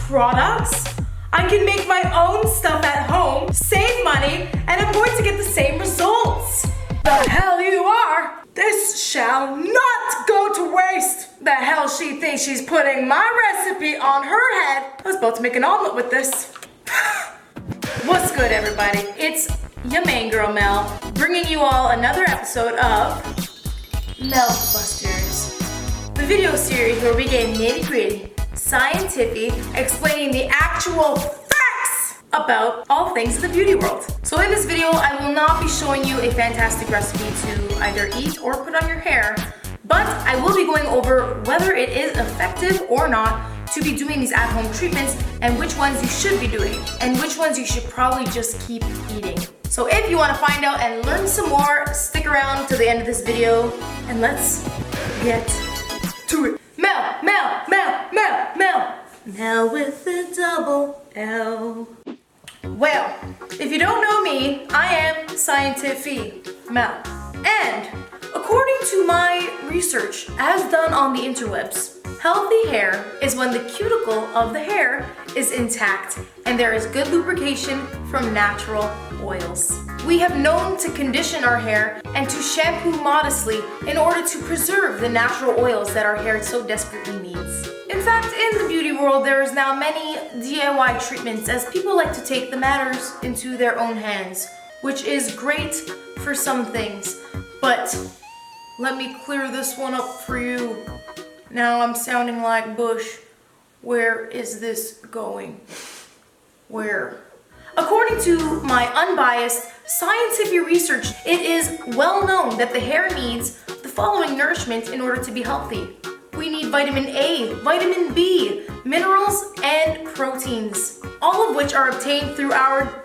products. I can make my own stuff at home, save money, and I'm going to get the same results. The hell you are! This shall not go to waste! The hell she thinks she's putting my recipe on her head. I was about to make an omelet with this. What's good, everybody? It's your main girl, Mel, bringing you all another episode of Mell Busters, the video series where we get nitty-gritty, scientific, explaining the actual facts about all things in the beauty world. So in this video, I will not be showing you a fantastic recipe to either eat or put on your hair, but I will be going over whether it is effective or not to be doing these at-home treatments and which ones you should be doing and which ones you should probably just keep eating. So if you want to find out and learn some more, stick around to the end of this video and let's get to it. Mell, Mell, Mell, Mell, Mell. Mell with a double L. Well, if you don't know me, I am Scientiffy Mell. And according to my research, as done on the interwebs, healthy hair is when the cuticle of the hair is intact and there is good lubrication from natural oils. We have known to condition our hair and to shampoo modestly in order to preserve the natural oils that our hair so desperately needs. In fact, in the beauty world, there is now many DIY treatments as people like to take the matters into their own hands, which is great for some things, but let me clear this one up for you. Now I'm sounding like Bush. Where is this going? Where? According to my unbiased scientific research, it is well known that the hair needs the following nourishment in order to be healthy. We need vitamin A, vitamin B, minerals, and proteins, all of which are obtained through our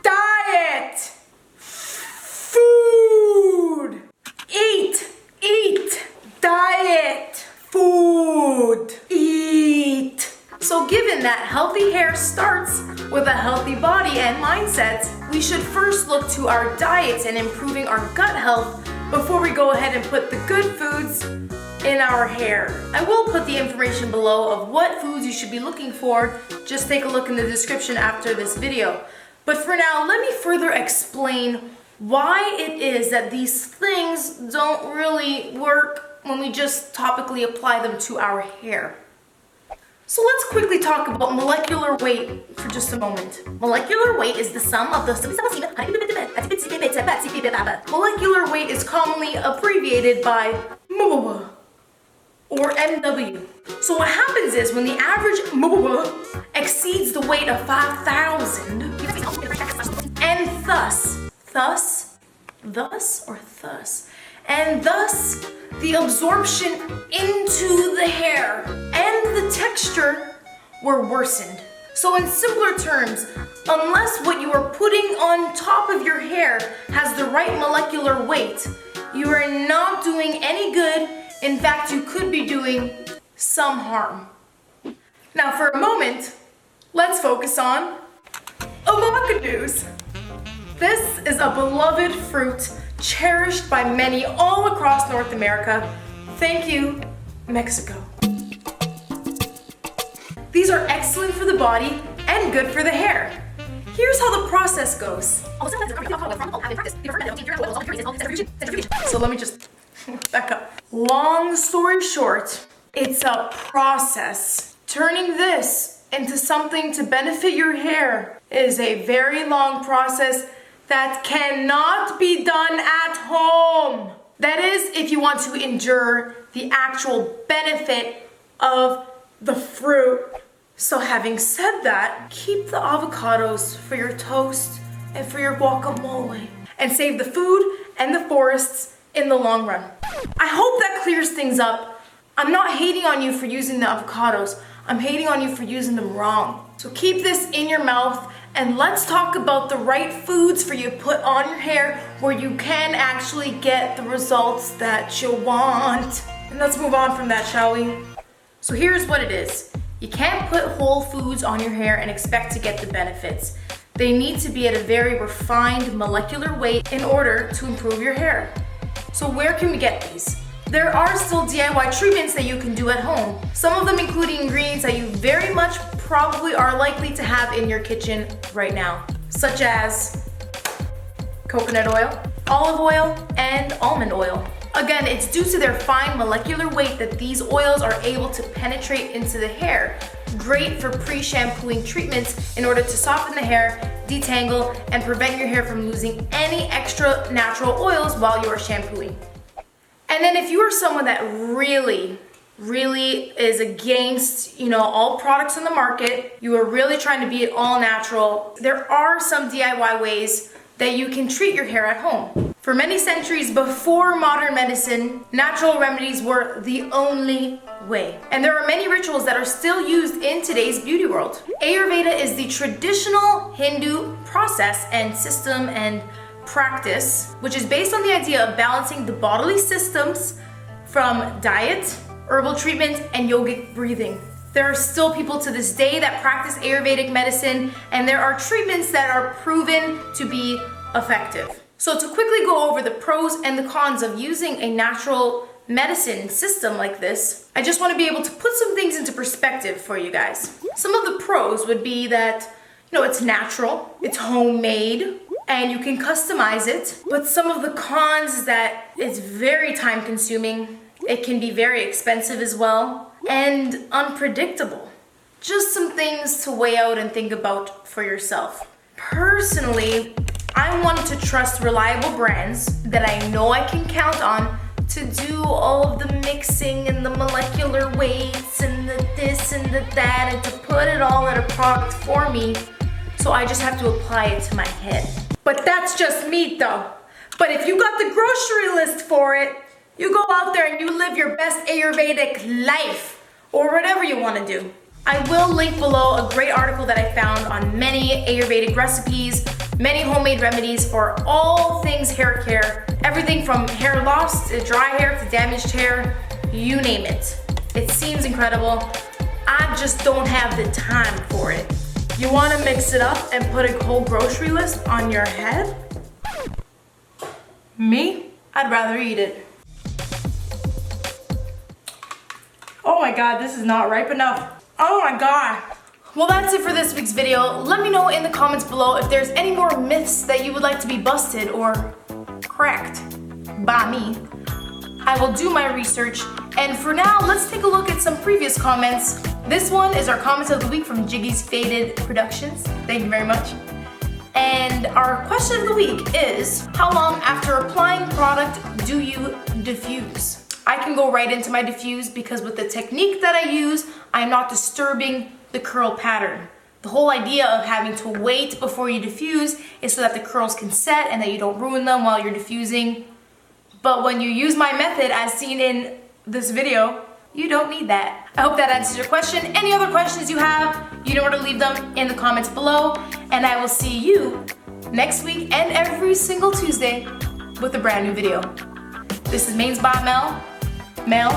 diet. Food. Eat, diet, food, eat. So given that healthy hair starts with a healthy body and mindset, we should first look to our diets and improving our gut health before we go ahead and put the good foods in our hair. I will put the information below of what foods you should be looking for. Just take a look in the description after this video. But for now, let me further explain why it is that these things don't really work when we just topically apply them to our hair. So let's quickly talk about molecular weight for just a moment. Molecular weight is the sum of the molecular weight is commonly abbreviated by MW or MW. So what happens is when the average MW exceeds the weight of 5,000 and thus the absorption into the hair and the texture were worsened. So in simpler terms, unless what you are putting on top of your hair has the right molecular weight, you are not doing any good. In fact, you could be doing some harm. Now for a moment, let's focus on avocados. This is a beloved fruit cherished by many all across North America. Thank you, Mexico. These are excellent for the body and good for the hair. Here's how the process goes. So let me just back up. Long story short, it's a process. Turning this into something to benefit your hair is a very long process that cannot be done at home. That is, if you want to endure the actual benefit of the fruit. So having said that, keep the avocados for your toast and for your guacamole and save the food and the forests in the long run. I hope that clears things up. I'm not hating on you for using the avocados. I'm hating on you for using them wrong. So keep this in your mouth and let's talk about the right foods for you to put on your hair where you can actually get the results that you want. And let's move on from that, shall we? So here's what it is. You can't put whole foods on your hair and expect to get the benefits. They need to be at a very refined molecular weight in order to improve your hair. So where can we get these? There are still DIY treatments that you can do at home. Some of them including ingredients that you very much probably are likely to have in your kitchen right now, such as coconut oil, olive oil, and almond oil. Again, it's due to their fine molecular weight that these oils are able to penetrate into the hair. Great for pre-shampooing treatments in order to soften the hair, detangle, and prevent your hair from losing any extra natural oils while you are shampooing. And then if you are someone that really is against, all products on the market, you are really trying to be all natural, there are some DIY ways that you can treat your hair at home. For many centuries before modern medicine, natural remedies were the only way. And there are many rituals that are still used in today's beauty world. Ayurveda is the traditional Hindu process and system and practice, which is based on the idea of balancing the bodily systems from diet, herbal treatment, and yogic breathing. There are still people to this day that practice Ayurvedic medicine, and there are treatments that are proven to be effective. So to quickly go over the pros and the cons of using a natural medicine system like this, I just want to be able to put some things into perspective for you guys. Some of the pros would be that, it's natural, it's homemade, and you can customize it. But some of the cons is that it's very time consuming, it can be very expensive as well, and unpredictable. Just some things to weigh out and think about for yourself. Personally, I want to trust reliable brands that I know I can count on to do all of the mixing and the molecular weights and the this and the that, and to put it all in a product for me, so I just have to apply it to my head. But that's just me though. But if you got the grocery list for it, you go out there and you live your best Ayurvedic life, or whatever you want to do. I will link below a great article that I found on many Ayurvedic recipes, many homemade remedies for all things hair care. Everything from hair loss to dry hair to damaged hair, you name it. It seems incredible. I just don't have the time for it. You want to mix it up and put a whole grocery list on your head? Me? I'd rather eat it. Oh my God, this is not ripe enough. Oh my God. Well, that's it for this week's video. Let me know in the comments below if there's any more myths that you would like to be busted or cracked by me. I will do my research. And for now, let's take a look at some previous comments. This one is our comment of the week from Jiggy's Faded Productions. Thank you very much. And our question of the week is, how long after applying product do you diffuse? I can go right into my diffuse because with the technique that I use, I'm not disturbing the curl pattern. The whole idea of having to wait before you diffuse is so that the curls can set and that you don't ruin them while you're diffusing. But when you use my method as seen in this video, you don't need that. I hope that answers your question. Any other questions you have, you know where to leave them in the comments below. And I will see you next week and every single Tuesday with a brand new video. This is Mains by Mell. Mell,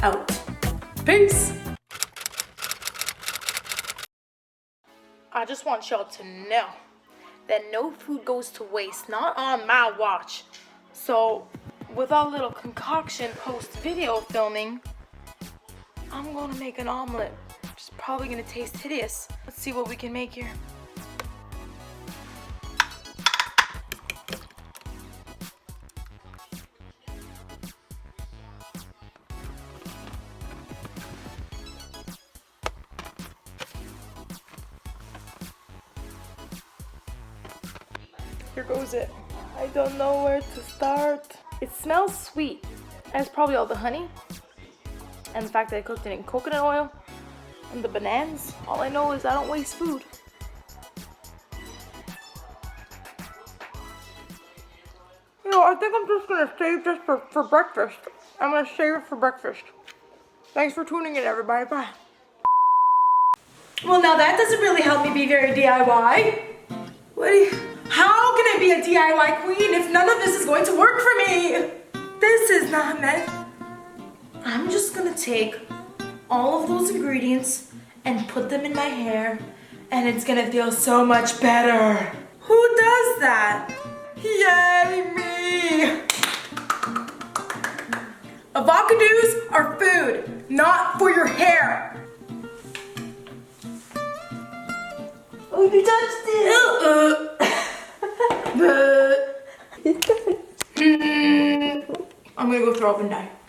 out. Peace. I just want y'all to know that no food goes to waste, not on my watch. So with our little concoction post video filming, I'm gonna make an omelet. It's probably gonna taste hideous. Let's see what we can make here. Here goes it. I don't know where to start. It smells sweet. And it's probably all the honey and the fact that I cooked it in coconut oil and the bananas. All I know is I don't waste food. I think I'm just gonna save this for breakfast. I'm gonna save it for breakfast. Thanks for tuning in, everybody. Bye. Well, now that doesn't really help me be very DIY. How can I be a DIY queen if none of this is going to work for me? This is not meant. I'm just gonna take all of those ingredients and put them in my hair, and it's gonna feel so much better. Who does that? Yay, me! Avocados are food, not for your hair. you touched it. I'm gonna go throw up and die.